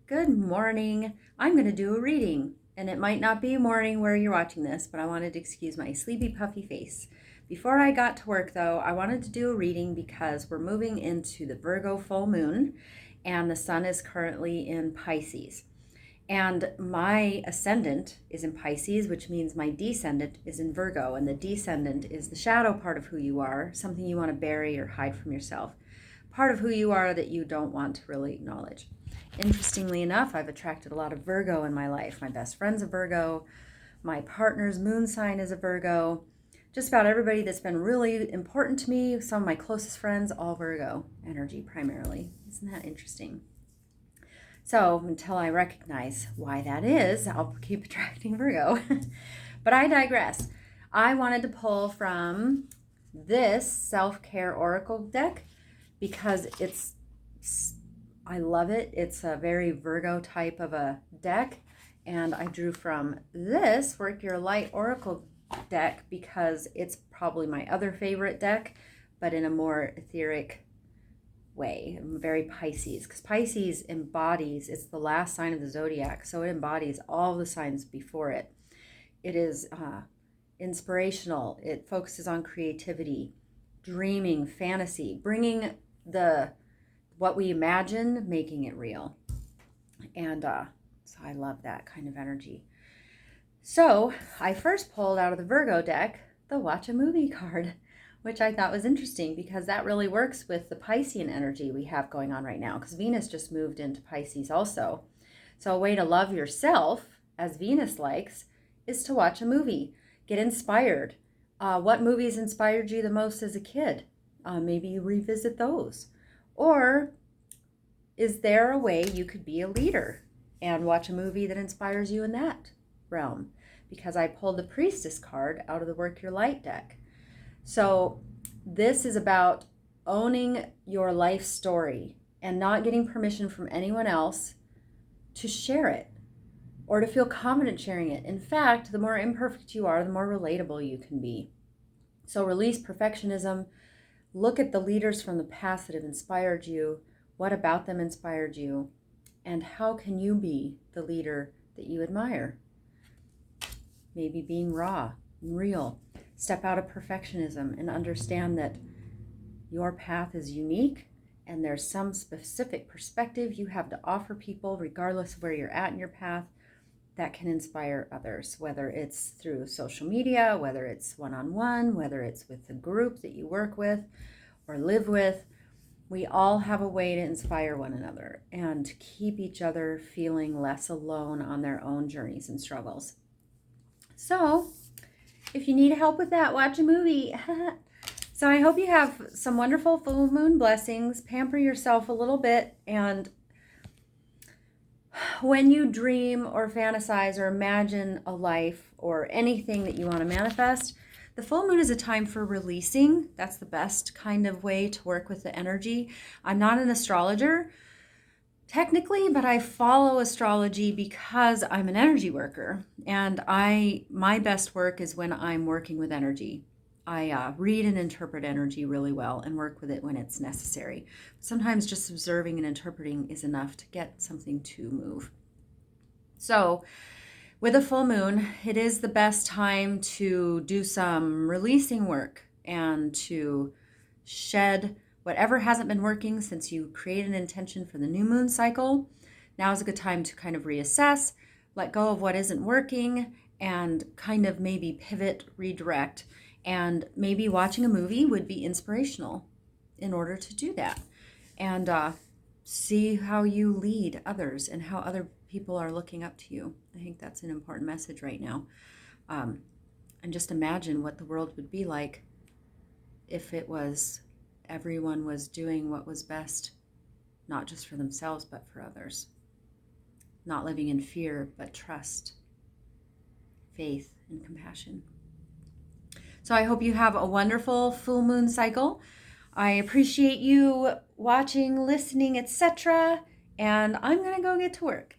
Good morning. I'm going to do a reading, and it might not be morning where you're watching this, but I wanted to excuse my sleepy, puffy face. Before I got to work, though, I wanted to do a reading because we're moving into the Virgo full moon, and the sun is currently in Pisces. And my ascendant is in Pisces, which means my descendant is in Virgo, and the descendant is the shadow part of who you are, something you want to bury or hide from yourself, part of who you are that you don't want to really acknowledge. Interestingly enough, I've attracted a lot of Virgo in my life. My best friend's a Virgo. My partner's moon sign is a Virgo. Just about everybody that's been really important to me, some of my closest friends, all Virgo energy primarily. Isn't that interesting? So until I recognize why that is, I'll keep attracting Virgo. But I digress. I wanted to pull from this self-care oracle deck because I love it. It's a very Virgo type of a deck. And I drew from this Work Your Light Oracle deck because it's probably my other favorite deck, but in a more etheric way, very Pisces. Because Pisces embodies, it's the last sign of the zodiac, so it embodies all the signs before it. It is inspirational. It focuses on creativity, dreaming, fantasy, bringing what we imagine, making it real. And so I love that kind of energy. So I first pulled out of the Virgo deck the Watch a Movie card, which I thought was interesting because that really works with the Piscean energy we have going on right now, because Venus just moved into Pisces also. So a way to love yourself, as Venus likes, is to watch a movie. Get inspired. What movies inspired you the most as a kid? Maybe you revisit those. Or is there a way you could be a leader and watch a movie that inspires you in that realm? Because I pulled the Priestess card out of the Work Your Light deck. So this is about owning your life story and not getting permission from anyone else to share it or to feel confident sharing it. In fact, the more imperfect you are, the more relatable you can be. So release perfectionism. Look at the leaders from the past that have inspired you. What about them inspired you? And how can you be the leader that you admire? Maybe being raw and real. Step out of perfectionism and understand that your path is unique and there's some specific perspective you have to offer people, regardless of where you're at in your path, that can inspire others, whether it's through social media, whether it's one-on-one, whether it's with the group that you work with or live with. We all have a way to inspire one another and keep each other feeling less alone on their own journeys and struggles. So if you need help with that, watch a movie. So I hope you have some wonderful full moon blessings. Pamper yourself a little bit, and when you dream or fantasize or imagine a life or anything that you want to manifest, the full moon is a time for releasing. That's the best kind of way to work with the energy. I'm not an astrologer technically, but I follow astrology because I'm an energy worker. And my best work is when I'm working with energy. I read and interpret energy really well and work with it when it's necessary. Sometimes just observing and interpreting is enough to get something to move. So with a full moon, it is the best time to do some releasing work and to shed whatever hasn't been working since you create an intention for the new moon cycle. Now is a good time to kind of reassess, let go of what isn't working, and kind of maybe pivot, redirect. And maybe watching a movie would be inspirational in order to do that. And see how you lead others and how other people are looking up to you. I think that's an important message right now. And just imagine what the world would be like if it was everyone was doing what was best, not just for themselves, but for others. Not living in fear, but trust, faith, and compassion. So I hope you have a wonderful full moon cycle. I appreciate you watching, listening, etc. And I'm going to go get to work.